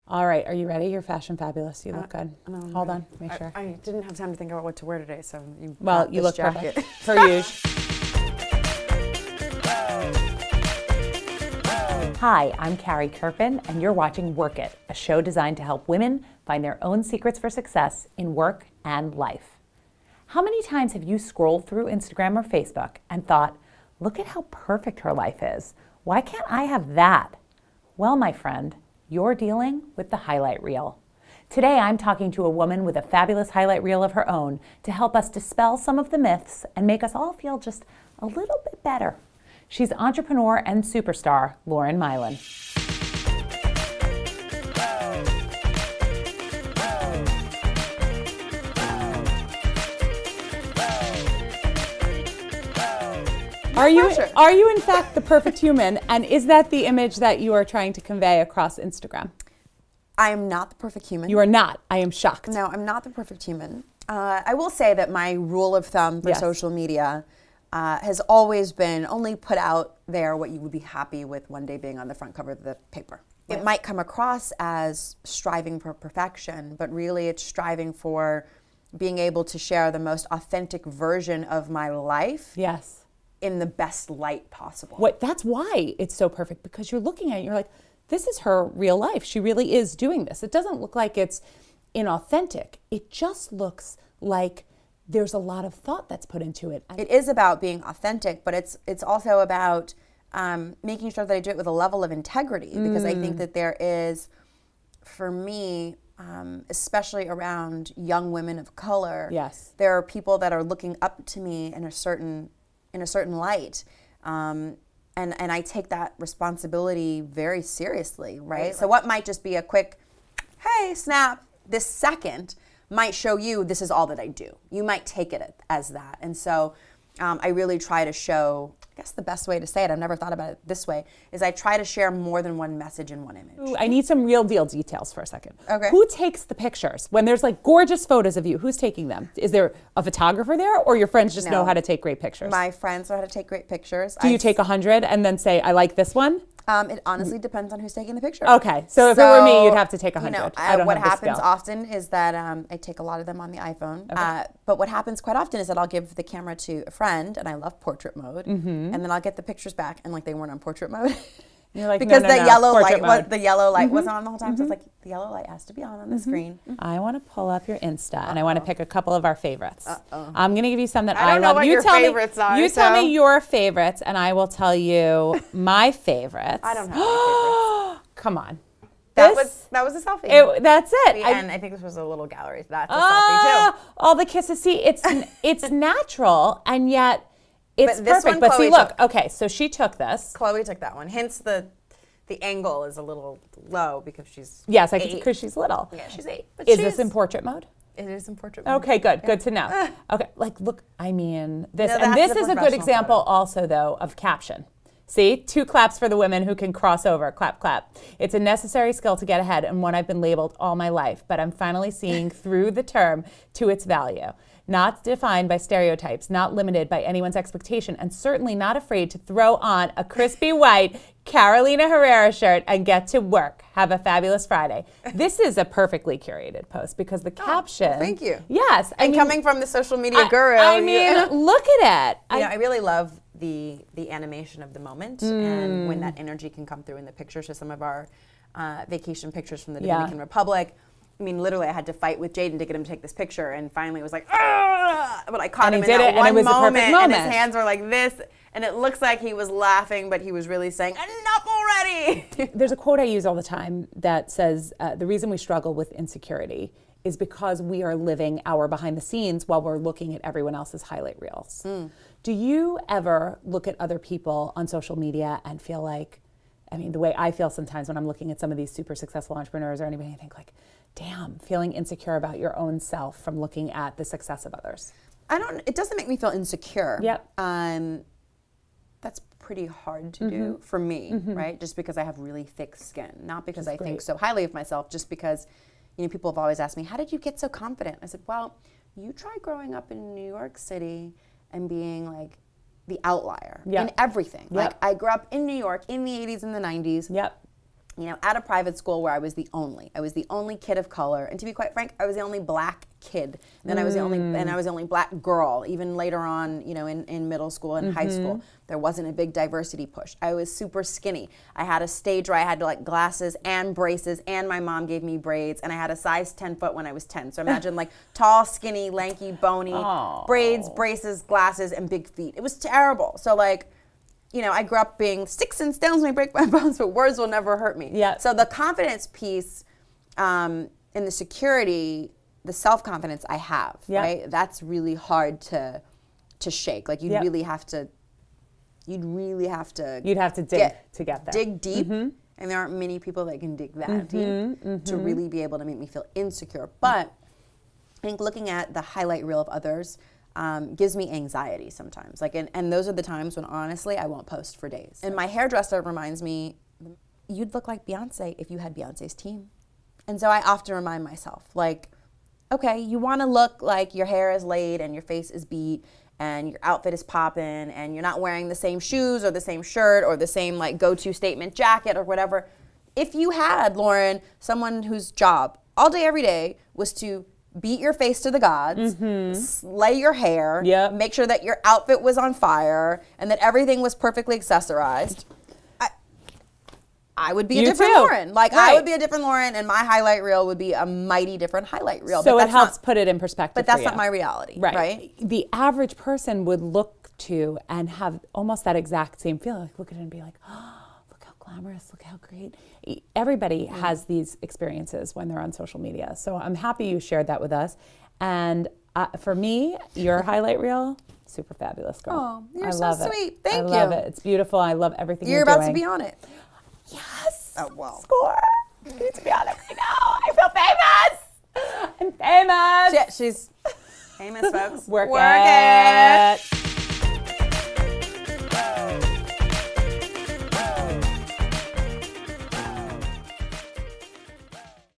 All right, are you ready? You're fashion fabulous. You look good. No, Hold on, make sure. I didn't have time to think about what to wear today, so you Well, got you this look jacket. perfect. For you. Hi, I'm Carrie Kirpin, and you're watching Work It, a show designed to help women find their own secrets for success in work and life. How many times have you scrolled through Instagram or Facebook and thought, look at how perfect her life is. Why can't I have that? Well, my friend, you're dealing with the highlight reel. Today, I'm talking to a woman with a fabulous highlight reel of her own to help us dispel some of the myths and make us all feel just a little bit better. She's entrepreneur and superstar, Lauren Maillian. Are you in fact the perfect human? And is that the image that you are trying to convey across Instagram? I am not the perfect human. You are not. I am shocked. No, I'm not the perfect human. I will say that my rule of thumb for social media has always been only put out there what you would be happy with one day being on the front cover of the paper. Right. It might come across as striving for perfection, but really it's striving for being able to share the most authentic version of my life. Yes. In the best light possible. That's why it's so perfect, because you're looking at it and you're like, this is her real life. She really is doing this. It doesn't look like it's inauthentic. It just looks like there's a lot of thought that's put into it. It is about being authentic, but it's also about making sure that I do it with a level of integrity, because I think that there is, for me, especially around young women of color, yes, there are people that are looking up to me in a certain light. And I take that responsibility very seriously, right? So what might just be a quick, hey, snap, this second might show you this is all that I do. You might take it as that. And so I really try to show, I guess the best way to say it, I've never thought about it this way, is I try to share more than one message in one image. Ooh, I need some real deal details for a second. Okay. Who takes the pictures? When there's like gorgeous photos of you, who's taking them? Is there a photographer there, or your friends just know how to take great pictures? My friends know how to take great pictures. Do you take 100 and then say, I like this one? It honestly depends on who's taking the picture. Okay, so if it were me, you'd have to take 100. What happens often is that I take a lot of them on the iPhone. Okay. But what happens quite often is that I'll give the camera to a friend, and I love portrait mode, and then I'll get the pictures back, and like they weren't on portrait mode. You're like, because no, the yellow light mode. wasn't on the whole time. So it's like the yellow light has to be on the screen. I want to pull up your Insta, and I want to pick a couple of our favorites. I'm going to give you some that I don't know love. what your favorites are. You tell me your favorites, and I will tell you my favorites. I don't have any favorites. Come on. That was a selfie. That's it. And I think this was a little gallery. That's a selfie too. All the kisses. See, it's natural, and yet it's this perfect. one, But Chloe see, look. took. Okay, so she took this. Chloe took that one. Hence the angle is a little low because she's because she's little. Yeah, she's 8. But is this in portrait mode? It is in portrait mode. Okay, good. Good to know. Okay, like look, I mean this, No, and this that's a is a good professional example photo. also though of caption. See, 2 claps for the women who can cross over. Clap, clap. It's a necessary skill to get ahead and one I've been labeled all my life, but I'm finally seeing through the term to its value. Not defined by stereotypes, not limited by anyone's expectation, and certainly not afraid to throw on a crispy white Carolina Herrera shirt and get to work. Have a fabulous Friday. This is a perfectly curated post because the caption. Thank you. Yes. And coming from the social media guru. I mean, look at it. I really love the animation of the moment and when that energy can come through in the pictures. So some of our vacation pictures from the Dominican Republic. I mean, literally, I had to fight with Jaden to get him to take this picture, and finally it was like, ah! But I caught him in that one moment, and his hands were like this, and it looks like he was laughing, but he was really saying, enough already! There's a quote I use all the time that says, the reason we struggle with insecurity is because we are living our behind the scenes while we're looking at everyone else's highlight reels. Do you ever look at other people on social media and feel like, I mean, the way I feel sometimes when I'm looking at some of these super successful entrepreneurs or anybody, I think like, damn, feeling insecure about your own self from looking at the success of others? It doesn't make me feel insecure. Yep. That's pretty hard to do for me, right? Just because I have really thick skin. Not because I think so highly of myself, just because, people have always asked me, how did you get so confident? I said, well, you try growing up in New York City and being like the outlier in everything. Like I grew up in New York in the 80s and the 90s. Yep. at a private school where I was the only kid of color, and to be quite frank, I was the only black kid. And then I was the only black girl. Even later on, in middle school and high school, there wasn't a big diversity push. I was super skinny. I had a stage where I had like glasses and braces, and my mom gave me braids, and I had a size 10 foot when I was 10. So imagine like tall, skinny, lanky, bony, braids, braces, glasses, and big feet. It was terrible. So like, I grew up being sticks and stones may break my bones, but words will never hurt me. Yeah. So the confidence piece, and the security, the self-confidence I have, right? That's really hard to shake. Like you'd really have to dig to get there. Dig deep, and there aren't many people that can dig that deep to really be able to make me feel insecure. But I think looking at the highlight reel of others gives me anxiety sometimes. Like, and those are the times when honestly I won't post for days. And my hairdresser reminds me, you'd look like Beyonce if you had Beyonce's team. And so I often remind myself, like, okay, you want to look like your hair is laid and your face is beat and your outfit is popping and you're not wearing the same shoes or the same shirt or the same like go-to statement jacket or whatever. If you had, Lauren, someone whose job all day, every day was to beat your face to the gods, slay your hair, make sure that your outfit was on fire and that everything was perfectly accessorized, I would be a different Lauren. Like I would be a different Lauren, and my highlight reel would be a mighty different highlight reel. So it helps put it in perspective. But that's not my reality, right? The average person would look to and have almost that exact same feeling. Like look at it and be like, oh, look how glamorous, look how great. Everybody has these experiences when they're on social media. So I'm happy you shared that with us. And for me, your highlight reel, super fabulous, girl. Oh, you're so sweet. Thank you. I love it. It's beautiful. I love everything you're about doing. to be on it. Yes. Oh, wow. Score. You need to be on it right now. I feel famous. I'm famous. Yeah, she's famous, folks. Work it.